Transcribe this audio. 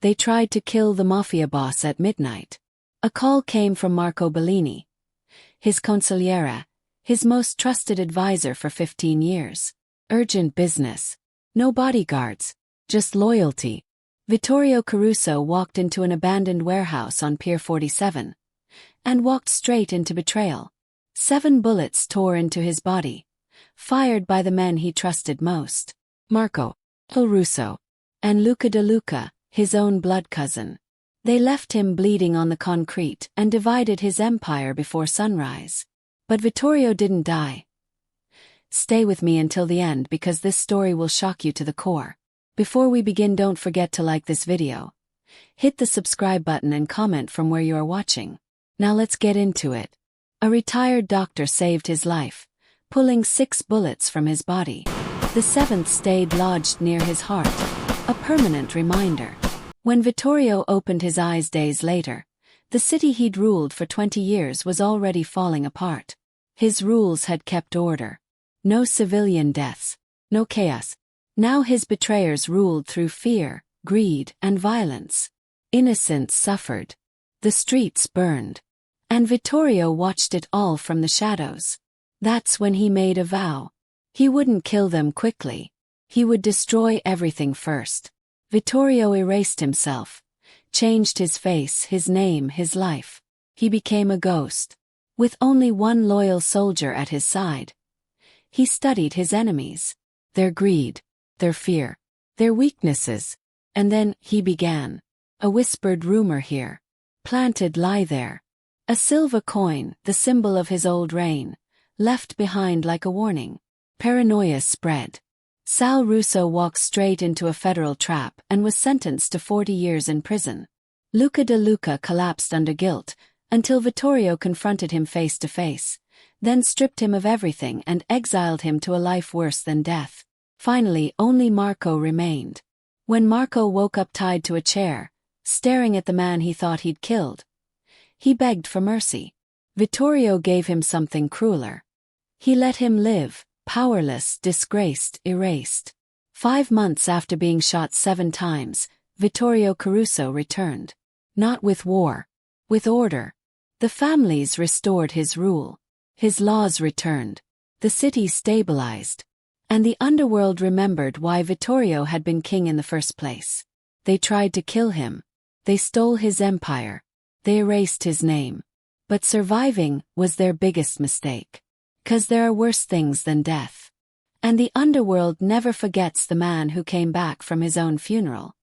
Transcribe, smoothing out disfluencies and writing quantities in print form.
They tried to kill the Mafia Boss at midnight. A call came from Marco Bellini, his consigliere, his most trusted advisor for 15 years. Urgent business. No bodyguards, just loyalty. Vittorio Caruso walked into an abandoned warehouse on Pier 47 and walked straight into betrayal. 7 bullets tore into his body, fired by the men he trusted most. Marco, Caruso, and Luca De Luca, his own blood cousin. They left him bleeding on the concrete and divided his empire before sunrise. But Vittorio didn't die. Stay with me until the end because this story will shock you to the core. Before we begin, don't forget to like this video. Hit the subscribe button and comment from where you are watching. Now let's get into it. A retired doctor saved his life, pulling 6 bullets from his body. The 7th stayed lodged near his heart, a permanent reminder. When Vittorio opened his eyes days later, the city he'd ruled for 20 years was already falling apart. His rules had kept order. No civilian deaths, no chaos. Now his betrayers ruled through fear, greed, and violence. Innocents suffered. The streets burned. And Vittorio watched it all from the shadows. That's when he made a vow. He wouldn't kill them quickly. He would destroy everything first. Vittorio erased himself, changed his face, his name, his life. He became a ghost, with only one loyal soldier at his side. He studied his enemies, their greed, their fear, their weaknesses, and then he began. A whispered rumor here, planted lie there. A silver coin, the symbol of his old reign, left behind like a warning. Paranoia spread. Sal Russo walked straight into a federal trap and was sentenced to 40 years in prison. Luca De Luca collapsed under guilt until Vittorio confronted him face to face, then stripped him of everything and exiled him to a life worse than death. Finally, only Marco remained. When Marco woke up tied to a chair, staring at the man he thought he'd killed, he begged for mercy. Vittorio gave him something crueler. He let him live, powerless, disgraced, erased. 5 months after being shot 7 times, Vittorio Caruso returned. Not with war, with order. The families restored his rule. His laws returned. The city stabilized. And the underworld remembered why Vittorio had been king in the first place. They tried to kill him. They stole his empire. They erased his name. But surviving was their biggest mistake. 'Cause there are worse things than death. And the underworld never forgets the man who came back from his own funeral.